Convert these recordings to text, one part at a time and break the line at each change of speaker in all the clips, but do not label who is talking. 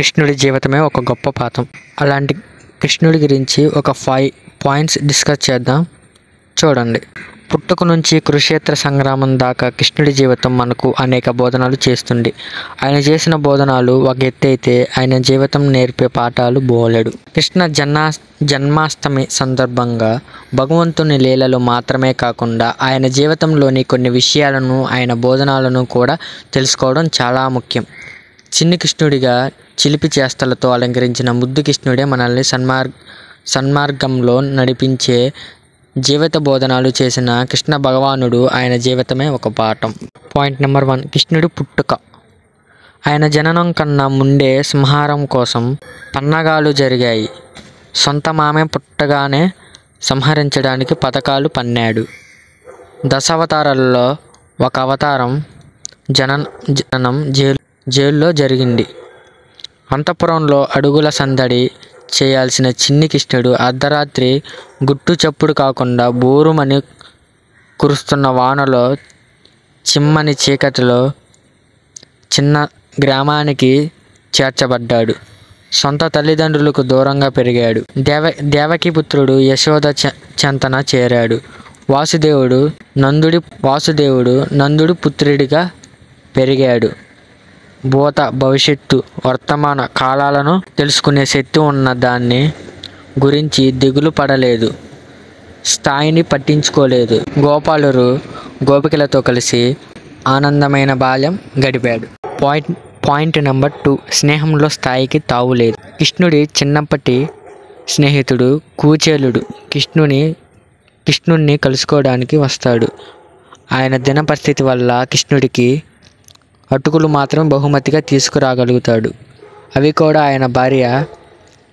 కృష్ణుడి జీవితమే ఒక గొప్ప పాఠం. అలాంటి కృష్ణుడి గురించి ఒక 5 పాయింట్స్ డిస్కస్ చేద్దాం. చూడండి. పుట్టుక నుంచి కురుక్షేత్ర సంగ్రామం దాకా కృష్ణుడి జీవితం మనకు అనేక బోధనలు చేస్తుంది. ఆయన చేసిన బోధనలు ఒక ఎత్తు అయితే ఆయన జీవితం నేర్పే పాఠాలు బోలెడు. కృష్ణ జన్మాష్టమి సందర్భంగా భగవంతుని లీలలు మాత్రమే కాకుండా ఆయన జీవితంలోని కొన్ని విషయాలను, ఆయన బోధనలను కూడా తెలుసుకోవడం చాలా ముఖ్యం. చిన్ని కృష్ణుడిగా చిలిపి చేష్టలతో అలంకరించిన ముద్దు కృష్ణుడే మనల్ని సన్మార్గంలో నడిపించే జీవిత బోధనలు చేసిన కృష్ణ భగవానుడు. ఆయన జీవితమే ఒక పాఠం. పాయింట్ నెంబర్ 1, కృష్ణుడి పుట్టుక. ఆయన జననం కన్నా ముందే సంహారం కోసం పన్నాగాలు జరిగాయి. సొంత మామే పుట్టగానే సంహరించడానికి పథకాలు పన్నాడు. దశావతారాల్లో ఒక అవతారం జననం జైల్లో జరిగింది. అంతఃపురంలో అడుగుల సందడి చేయాల్సిన చిన్ని కృష్ణుడు అర్ధరాత్రి గుట్టు చప్పుడు కాకుండా బోరుమని కురుస్తున్న వానలో, చిమ్మని చీకటిలో చిన్న గ్రామానికి చేర్చబడ్డాడు. సొంత తల్లిదండ్రులకు దూరంగా పెరిగాడు. దేవకి పుత్రుడు యశోద చెంతన చేరాడు. వాసుదేవుడు నందుడి పుత్రుడిగా పెరిగాడు. భూత, భవిష్యత్తు, వర్తమాన కాలాలను తెలుసుకునే శక్తి ఉన్న దాన్ని గురించి దిగులు పడలేదు. స్థాయిని పట్టించుకోలేదు. గోపికలతో కలిసి ఆనందమైన బాల్యం గడిపాడు. పాయింట్ నెంబర్ 2, స్నేహంలో స్థాయికి తావులేదు. కృష్ణుడి చిన్నప్పటి స్నేహితుడు కూచేలుడు కృష్ణుడిని కలుసుకోవడానికి వస్తాడు. ఆయన దిన పరిస్థితి వల్ల కృష్ణుడికి అటుకులు మాత్రం బహుమతిగా తీసుకురాగలుగుతాడు. అవి కూడా ఆయన భార్య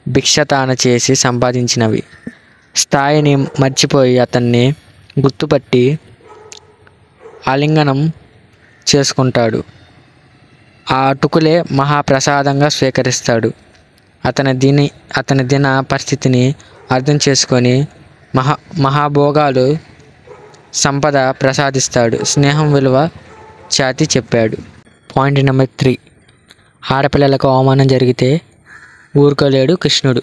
భిక్షతాన చేసి సంపాదించినవి. స్థాయిని మర్చిపోయి అతన్ని గుర్తుపట్టి ఆలింగనం చేసుకుంటాడు. ఆ అటుకులే మహాప్రసాదంగా స్వీకరిస్తాడు. అతని దిన పరిస్థితిని అర్థం చేసుకొని మహాభోగాలు, సంపద ప్రసాదిస్తాడు. స్నేహం విలువ చాటి చెప్పాడు. పాయింట్ నెంబర్ 3, ఆడపిల్లలకు అవమానం జరిగితే ఊరుకోలేడు కృష్ణుడు.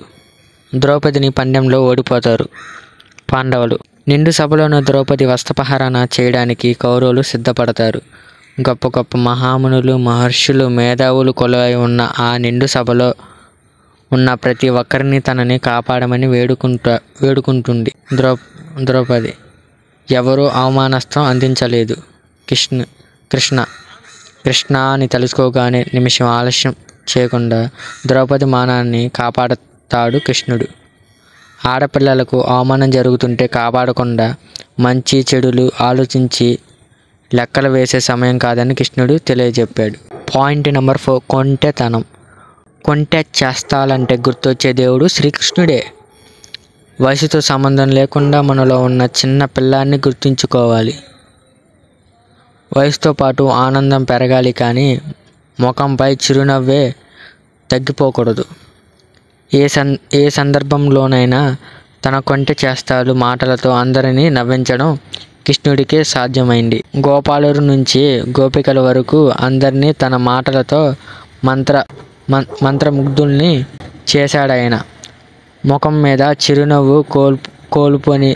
ద్రౌపదిని పందెంలో ఓడిపోతారు పాండవులు. నిండు సభలోనూ ద్రౌపది వస్త్రాపహరణ చేయడానికి కౌరవులు సిద్ధపడతారు. గొప్ప గొప్ప మహామునులు, మహర్షులు, మేధావులు కొలువై ఉన్న ఆ నిండు సభలో ఉన్న ప్రతి ఒక్కరిని తనని కాపాడమని వేడుకుంటుంది ద్రౌపది. ఎవరూ అవమానాస్త్రం అందించలేదు. కృష్ణ అని తలుచుకోగానే నిమిషం ఆలస్యం చేయకుండా ద్రౌపది మానాన్ని కాపాడతాడు కృష్ణుడు. ఆడపిల్లలకు అవమానం జరుగుతుంటే కాపాడకుండా మంచి చెడులు ఆలోచించి లెక్కలు వేసే సమయం కాదని కృష్ణుడు తెలియజెప్పాడు. Point number 4, కొంటెతనం. కొంటె చేస్తాలంటే గుర్తొచ్చే దేవుడు శ్రీకృష్ణుడే. వయసుతో సంబంధం లేకుండా మనలో ఉన్న చిన్న పిల్లాన్ని గుర్తుంచుకోవాలి. వయసుతో పాటు ఆనందం పెరగాలి, కానీ ముఖంపై చిరునవ్వే తగ్గిపోకూడదు. ఏ సందర్భంలోనైనా తన కొంటె చేష్టాలు, మాటలతో అందరినీ నవ్వించడం కృష్ణుడికే సాధ్యమైంది. గోపాలురు నుంచి గోపికల వరకు అందరినీ తన మాటలతో మంత్రముగ్ధుల్ని చేశాడాయన. ముఖం మీద చిరునవ్వు కోల్పోని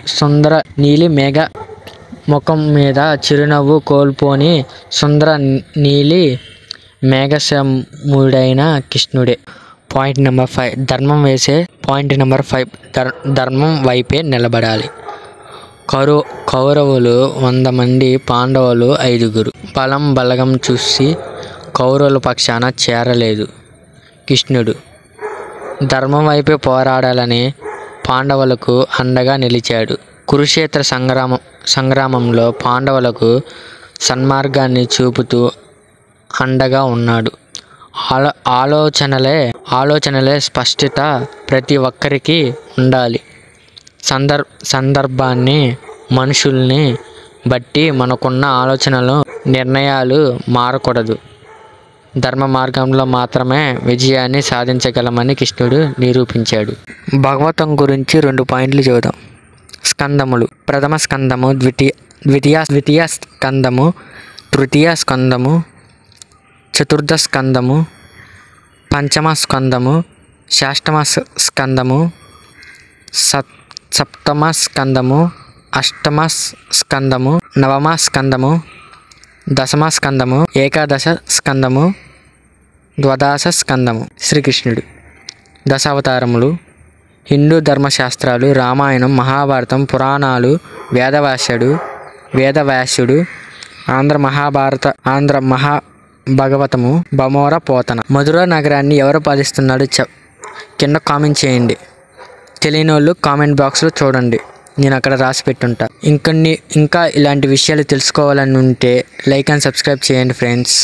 సుందర నీలి మేఘశ్యాముడైన కృష్ణుడే. పాయింట్ నెంబర్ 5, ధర్మం వైపే నిలబడాలి. కౌరవులు 100 మంది, పాండవులు 5. బలగం చూసి కౌరవుల పక్షాన చేరలేదు కృష్ణుడు. ధర్మం వైపే పోరాడాలని పాండవులకు అండగా నిలిచాడు. కురుక్షేత్ర సంగ్రామంలో పాండవులకు సన్మార్గాన్ని చూపుతూ అండగా ఉన్నాడు. ఆలోచనలే స్పష్టత ప్రతి ఒక్కరికి ఉండాలి. సందర్భాన్ని, మనుషుల్ని బట్టి మనకున్న ఆలోచనలు, నిర్ణయాలు మారకూడదు. ధర్మ మార్గంలో మాత్రమే విజయాన్ని సాధించగలమని కృష్ణుడు నిరూపించాడు. భాగవతం గురించి 2 పాయింట్లు చూద్దాం. స్కందములు. ప్రథమ స్కందము, ద్వితీయ స్కందము, తృతీయ స్కందము, చతుర్థ స్కందము, పంచమ స్కందము, షష్టమ స్కందము, సప్తమ స్కందము, అష్టమ స్కందము, నవమ స్కందము, దశమ స్కందము, ఏకాదశ స్కందము, ద్వాదశ స్కందము. శ్రీకృష్ణుడు దశావతారములు. హిందూ ధర్మశాస్త్రాలు రామాయణం, మహాభారతం, పురాణాలు, వేదవ్యాసుడు, ఆంధ్ర మహాభాగవతము, బమోర పోతన. మధుర నగరాన్ని ఎవరు పాలిస్తున్నాడు కింద కామెంట్ చేయండి. తెలియని వాళ్ళు కామెంట్ బాక్స్లో చూడండి, నేను అక్కడ రాసి పెట్టుంటా. ఇంకా ఇలాంటి విషయాలు తెలుసుకోవాలని ఉంటే లైక్ అండ్ సబ్స్క్రైబ్ చేయండి ఫ్రెండ్స్.